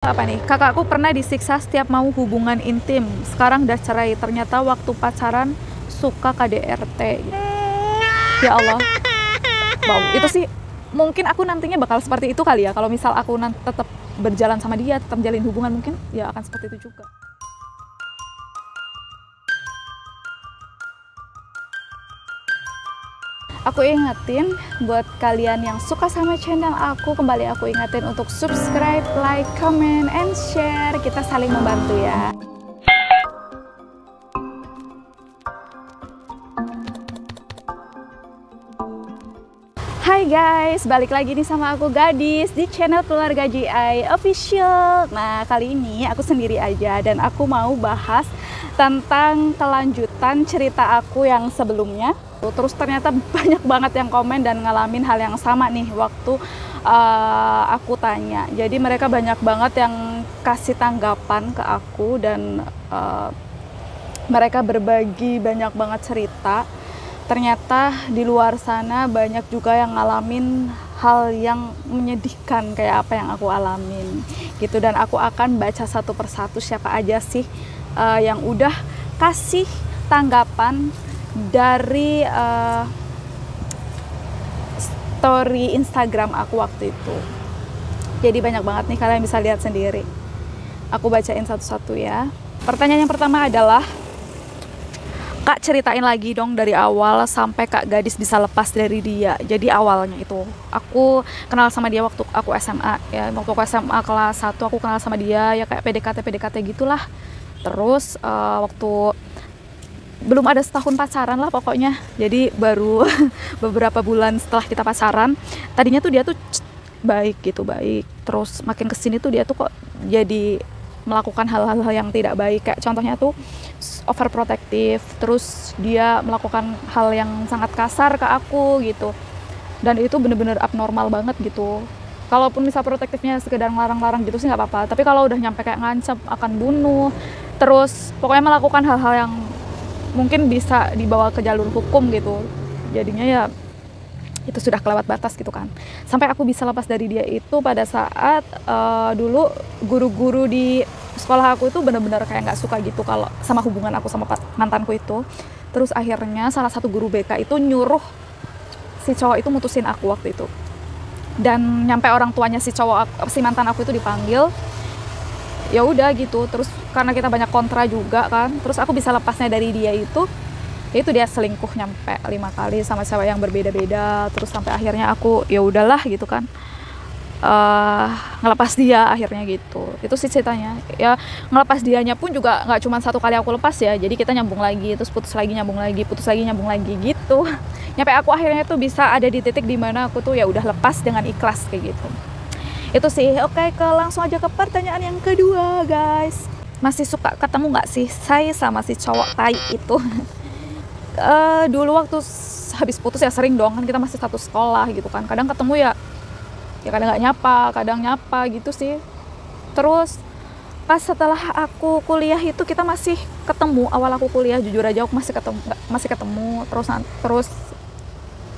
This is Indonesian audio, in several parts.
Apa nih? Kakakku pernah disiksa setiap mau hubungan intim. Sekarang udah cerai. Ternyata waktu pacaran suka KDRT. Ya Allah. Wow, itu sih mungkin aku nantinya bakal seperti itu kali ya. Kalau misal aku nanti tetap berjalan sama dia, tetap jalin hubungan, mungkin ya akan seperti itu juga. Aku ingetin buat kalian yang suka sama channel aku, kembali aku ingetin untuk subscribe, like, comment, and share. Kita saling membantu ya. Hai guys, balik lagi nih sama aku Gadis di channel Keluarga GI Official. Nah, kali ini aku sendiri aja dan aku mau bahas tentang kelanjutan cerita aku yang sebelumnya. Terus ternyata banyak banget yang komen dan ngalamin hal yang sama nih waktu aku tanya. Jadi mereka banyak banget yang kasih tanggapan ke aku dan mereka berbagi banyak banget cerita. Ternyata di luar sana banyak juga yang ngalamin hal yang menyedihkan kayak apa yang aku alamin gitu. Dan aku akan baca satu persatu siapa aja sih yang udah kasih tanggapan dari story Instagram aku waktu itu. Jadi banyak banget nih, kalian bisa lihat sendiri. Aku bacain satu-satu ya. Pertanyaan yang pertama adalah, Kak, ceritain lagi dong dari awal sampai Kak Gadis bisa lepas dari dia. Jadi awalnya itu aku kenal sama dia waktu aku SMA ya. Waktu aku SMA kelas 1 aku kenal sama dia ya, kayak PDKT gitulah. Terus waktu belum ada setahun pacaran lah pokoknya. Jadi baru beberapa bulan setelah kita pacaran, tadinya tuh dia tuh baik gitu, baik. Terus makin kesini tuh dia tuh kok jadi melakukan hal-hal yang tidak baik. Kayak contohnya tuh overprotective. Terus dia melakukan hal yang sangat kasar ke aku gitu. Dan itu bener-bener abnormal banget gitu. Kalaupun misal protektifnya sekedar ngelarang-larang gitu sih nggak apa-apa. Tapi kalau udah nyampe kayak ngancam akan bunuh, terus pokoknya melakukan hal-hal yang mungkin bisa dibawa ke jalur hukum gitu, jadinya ya itu sudah kelewat batas gitu kan. Sampai aku bisa lepas dari dia itu pada saat dulu guru-guru di sekolah aku itu benar-benar kayak nggak suka gitu kalau sama hubungan aku sama mantanku itu. Terus akhirnya salah satu guru BK itu nyuruh si cowok itu mutusin aku waktu itu, dan nyampe orang tuanya si mantan aku itu dipanggil. Ya udah gitu. Terus karena kita banyak kontra juga kan, terus aku bisa lepasnya dari dia itu dia selingkuh nyampe 5 kali sama cewek yang berbeda-beda. Terus sampai akhirnya aku ya udahlah gitu kan, ngelepas dia akhirnya gitu. Itu sih ceritanya ya. Ngelepas dianya pun juga nggak cuma 1 kali aku lepas ya, jadi kita nyambung lagi, terus putus lagi, nyambung lagi, putus lagi, nyambung lagi gitu. Nyampe aku akhirnya tuh bisa ada di titik dimana aku tuh ya udah lepas dengan ikhlas kayak gitu. Itu sih. Oke, langsung aja ke pertanyaan yang kedua guys. Masih suka ketemu nggak sih saya sama si cowok tai itu? Dulu waktu habis putus ya sering dong, kan kita masih satu sekolah gitu kan. Kadang ketemu ya kadang nggak nyapa, kadang nyapa gitu sih. Terus pas setelah aku kuliah itu kita masih ketemu. Awal aku kuliah jujur aja aku masih ketemu terus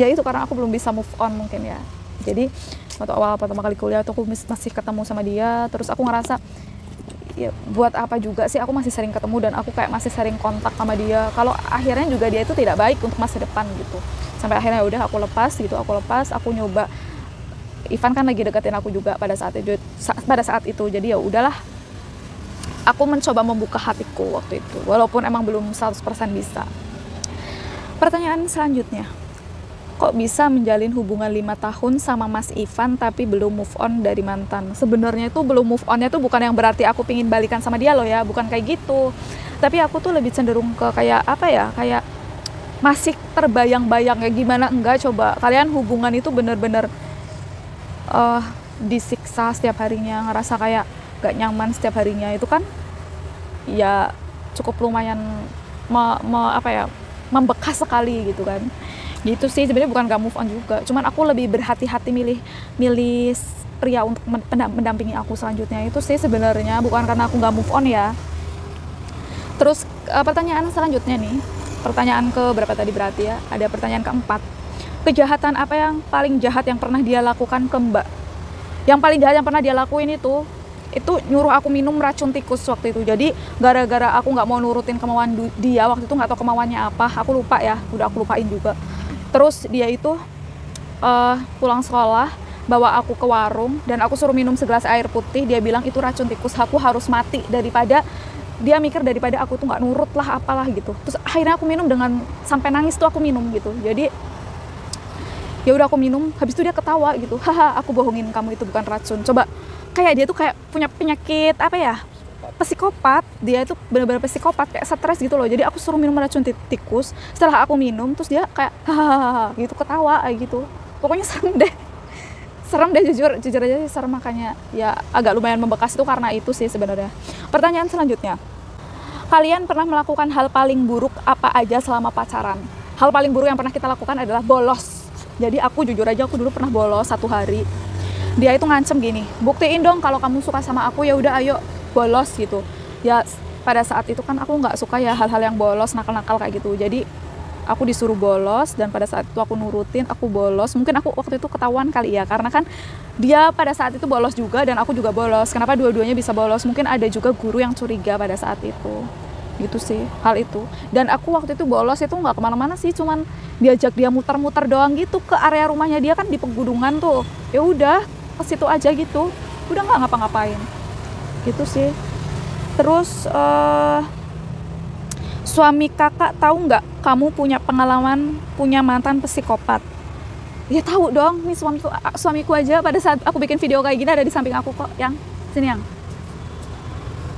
ya itu karena aku belum bisa move on mungkin ya. Jadi waktu awal pertama kali kuliah tuh aku masih ketemu sama dia. Terus aku ngerasa ya buat apa juga sih aku masih sering ketemu dan aku kayak masih sering kontak sama dia kalau akhirnya juga dia itu tidak baik untuk masa depan gitu. Sampai akhirnya udah aku lepas gitu. Aku nyoba, Ivan kan lagi deketin aku juga pada saat itu. Jadi ya udahlah, aku mencoba membuka hatiku waktu itu walaupun emang belum 100% bisa. Pertanyaan selanjutnya, kok bisa menjalin hubungan 5 tahun sama Mas Ivan tapi belum move on dari mantan? Sebenarnya itu belum move onnya tuh bukan yang berarti aku pingin balikan sama dia loh ya, bukan kayak gitu. Tapi aku tuh lebih cenderung ke kayak apa ya, kayak masih terbayang-bayang ya. Gimana enggak coba, kalian hubungan itu bener-bener disiksa setiap harinya, ngerasa kayak gak nyaman setiap harinya, itu kan ya cukup lumayan membekas sekali gitu kan. Gitu sih sebenarnya, bukan gak move on juga, cuman aku lebih berhati-hati milih pria untuk mendampingi aku selanjutnya. Itu sih sebenarnya, bukan karena aku gak move on ya. Terus pertanyaan selanjutnya nih, pertanyaan ke berapa tadi berarti ya, ada pertanyaan keempat. Kejahatan apa yang paling jahat yang pernah dia lakukan ke Mbak? Yang paling jahat yang pernah dia lakuin itu nyuruh aku minum racun tikus waktu itu. Jadi gara-gara aku nggak mau nurutin kemauan dia waktu itu, nggak tahu kemauannya apa, aku lupa ya, udah aku lupain juga. Terus dia itu pulang sekolah bawa aku ke warung dan aku suruh minum segelas air putih. Dia bilang itu racun tikus, aku harus mati daripada dia mikir daripada aku tuh nggak nurut lah apalah gitu. Terus akhirnya aku minum dengan sampai nangis tuh aku minum gitu. Jadi ya udah aku minum, habis itu dia ketawa gitu, haha aku bohongin kamu itu bukan racun. Coba, kayak dia tuh kayak punya penyakit apa ya, psikopat. Dia itu benar-benar psikopat, kayak stres gitu loh. Jadi aku suruh minum racun tikus, setelah aku minum terus dia kayak hahaha gitu, ketawa gitu. Pokoknya serem deh, jujur aja sih serem. Makanya ya agak lumayan membekas itu karena itu sih sebenarnya. Pertanyaan selanjutnya, kalian pernah melakukan hal paling buruk apa aja selama pacaran? Hal paling buruk yang pernah kita lakukan adalah bolos. Jadi aku jujur aja, aku dulu pernah bolos satu hari. Dia itu ngancem gini, buktiin dong kalau kamu suka sama aku, ya udah ayo bolos gitu. Ya pada saat itu kan aku nggak suka ya hal-hal yang bolos, nakal-nakal kayak gitu. Jadi aku disuruh bolos dan pada saat itu aku nurutin, aku bolos. Mungkin aku waktu itu ketahuan kali ya, karena kan dia pada saat itu bolos juga dan aku juga bolos. Kenapa dua-duanya bisa bolos? Mungkin ada juga guru yang curiga pada saat itu. Gitu sih hal itu. Dan aku waktu itu bolos itu nggak kemana-mana sih, cuman diajak dia muter-muter doang gitu ke area rumahnya dia kan di pegunungan tuh. Ya udah ke situ aja gitu, udah nggak ngapa-ngapain gitu sih. Terus suami kakak tahu nggak kamu punya pengalaman punya mantan psikopat? Ya tahu dong, nih suamiku aja pada saat aku bikin video kayak gini ada di samping aku kok, yang sini yang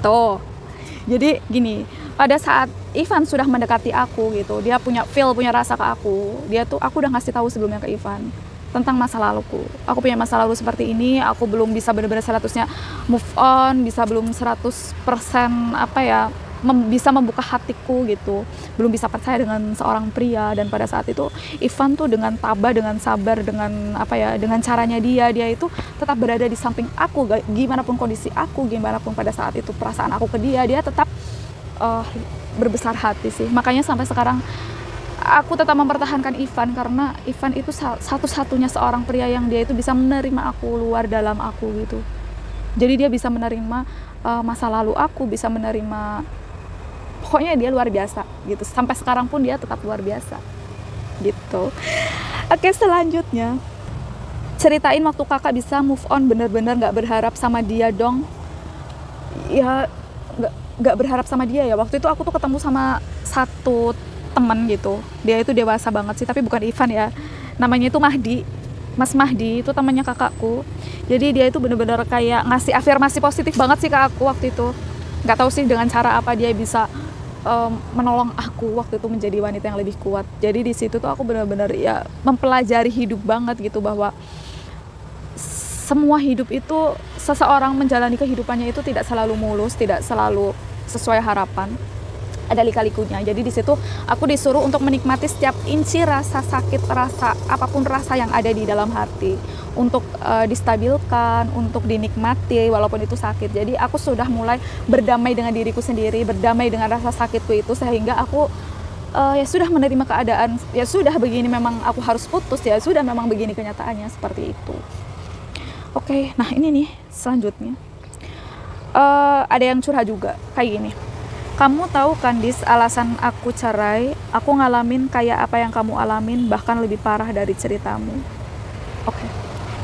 tuh. Jadi gini, pada saat Ivan sudah mendekati aku gitu, dia punya rasa ke aku, aku udah ngasih tahu sebelumnya ke Ivan tentang masa laluku. Aku punya masa lalu seperti ini, aku belum bisa benar-benar 100-nya move on, belum 100% apa ya, bisa membuka hatiku gitu, belum bisa percaya dengan seorang pria. Dan pada saat itu Ivan tuh dengan tabah, dengan sabar, dengan apa ya, dengan caranya dia itu tetap berada di samping aku, gimana pun kondisi aku, gimana pun pada saat itu perasaan aku ke dia tetap berbesar hati sih. Makanya sampai sekarang aku tetap mempertahankan Ivan, karena Ivan itu satu-satunya seorang pria yang dia itu bisa menerima aku luar dalam aku gitu. Jadi dia bisa menerima masa lalu aku, bisa menerima, pokoknya dia luar biasa gitu. Sampai sekarang pun dia tetap luar biasa gitu. Oke, selanjutnya ceritain waktu kakak bisa move on bener-bener gak berharap sama dia dong. Ya gak berharap sama dia ya. Waktu itu aku tuh ketemu sama satu teman gitu, dia itu dewasa banget sih, tapi bukan Ivan ya, namanya itu Mahdi, Mas Mahdi, itu temannya kakakku. Jadi dia itu bener-bener kayak ngasih afirmasi positif banget sih ke aku waktu itu. Nggak tahu sih dengan cara apa dia bisa menolong aku waktu itu menjadi wanita yang lebih kuat. Jadi di situ tuh aku bener-bener ya mempelajari hidup banget gitu, bahwa semua hidup itu seseorang menjalani kehidupannya itu tidak selalu mulus, tidak selalu sesuai harapan. Ada lika-likunya. Jadi di situ aku disuruh untuk menikmati setiap inci rasa sakit, rasa apapun rasa yang ada di dalam hati, untuk distabilkan, untuk dinikmati walaupun itu sakit. Jadi aku sudah mulai berdamai dengan diriku sendiri, berdamai dengan rasa sakitku itu, sehingga aku ya sudah menerima keadaan, ya sudah begini memang aku harus putus, ya sudah memang begini kenyataannya, seperti itu. Oke, nah ini nih selanjutnya ada yang curhat juga kayak gini. Kamu tahu kan Dis, alasan aku cerai, aku ngalamin kayak apa yang kamu alamin, bahkan lebih parah dari ceritamu. Oke.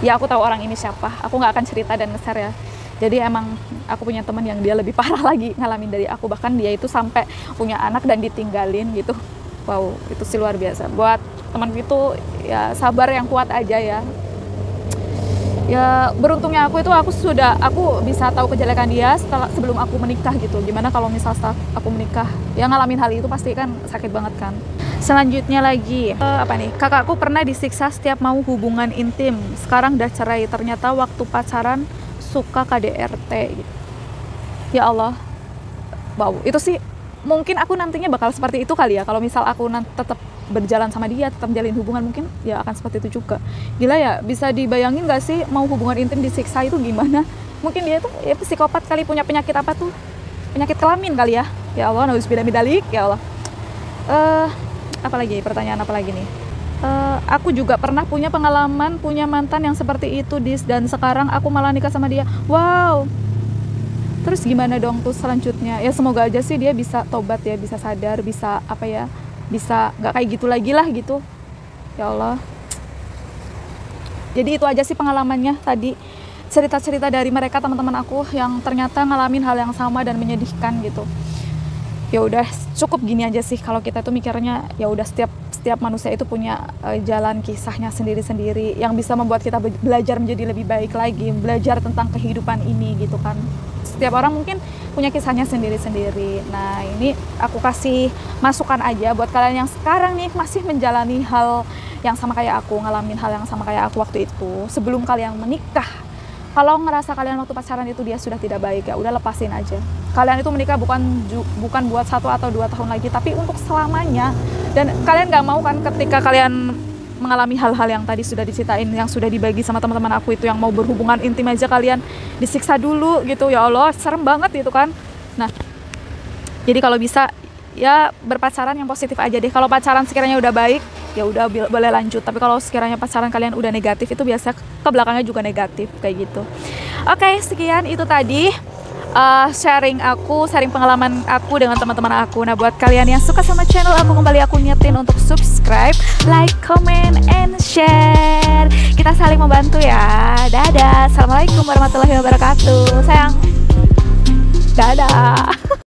Ya aku tahu orang ini siapa, aku nggak akan cerita dan nge-share ya. Jadi emang aku punya teman yang dia lebih parah lagi ngalamin dari aku, bahkan dia itu sampai punya anak dan ditinggalin gitu. Wow, itu sih luar biasa. Buat teman itu ya sabar, yang kuat aja ya. Ya beruntungnya aku bisa tahu kejelekan dia sebelum aku menikah gitu. Gimana kalau misal setelah aku menikah ya ngalamin hal itu, pasti kan sakit banget kan. Selanjutnya lagi apa nih, kakakku pernah disiksa setiap mau hubungan intim, sekarang udah cerai, ternyata waktu pacaran suka KDRT gitu. Ya Allah, wow, itu sih mungkin aku nantinya bakal seperti itu kali ya. Kalau misal aku nanti tetap berjalan sama dia, tetap jalin hubungan, mungkin ya akan seperti itu juga. Gila ya, bisa dibayangin gak sih mau hubungan intim disiksa itu gimana? Mungkin dia tuh ya psikopat kali, punya penyakit apa tuh, penyakit kelamin kali ya. Ya Allah, nauzubillah min dzalik, ya Allah. Apalagi pertanyaan apa lagi nih? Aku juga pernah punya pengalaman punya mantan yang seperti itu Dis, dan sekarang aku malah nikah sama dia. Wow, Terus gimana dong tuh selanjutnya? Ya semoga aja sih dia bisa tobat ya, bisa sadar, bisa apa ya, bisa nggak kayak gitu lagi lah gitu. Ya Allah. Jadi itu aja sih pengalamannya tadi, cerita-cerita dari mereka teman-teman aku yang ternyata ngalamin hal yang sama dan menyedihkan gitu. Ya udah cukup gini aja sih kalau kita tuh mikirnya, ya udah setiap manusia itu punya jalan kisahnya sendiri-sendiri yang bisa membuat kita belajar menjadi lebih baik lagi, belajar tentang kehidupan ini gitu kan. Setiap orang mungkin punya kisahnya sendiri-sendiri. Nah ini aku kasih masukan aja buat kalian yang sekarang nih masih menjalani hal yang sama kayak aku, ngalamin hal yang sama kayak aku waktu itu. Sebelum kalian menikah, kalau ngerasa kalian waktu pacaran itu dia sudah tidak baik, ya udah lepasin aja. Kalian itu menikah bukan buat 1 atau 2 tahun lagi, tapi untuk selamanya. Dan kalian gak mau kan ketika kalian mengalami hal-hal yang tadi sudah diceritain, yang sudah dibagi sama teman-teman aku itu, yang mau berhubungan intim aja kalian disiksa dulu gitu. Ya Allah, serem banget gitu kan. Nah, jadi kalau bisa ya berpacaran yang positif aja deh. Kalau pacaran sekiranya udah baik, ya udah boleh lanjut. Tapi kalau sekiranya pacaran kalian udah negatif, itu biasa ke belakangnya juga negatif kayak gitu. Oke, sekian itu tadi sharing pengalaman aku dengan teman-teman aku. Nah, buat kalian yang suka sama channel aku, kembali aku nyetin untuk subscribe, like, comment, and share. Kita saling membantu ya. Dadah. Assalamualaikum warahmatullahi wabarakatuh. Sayang. Dadah.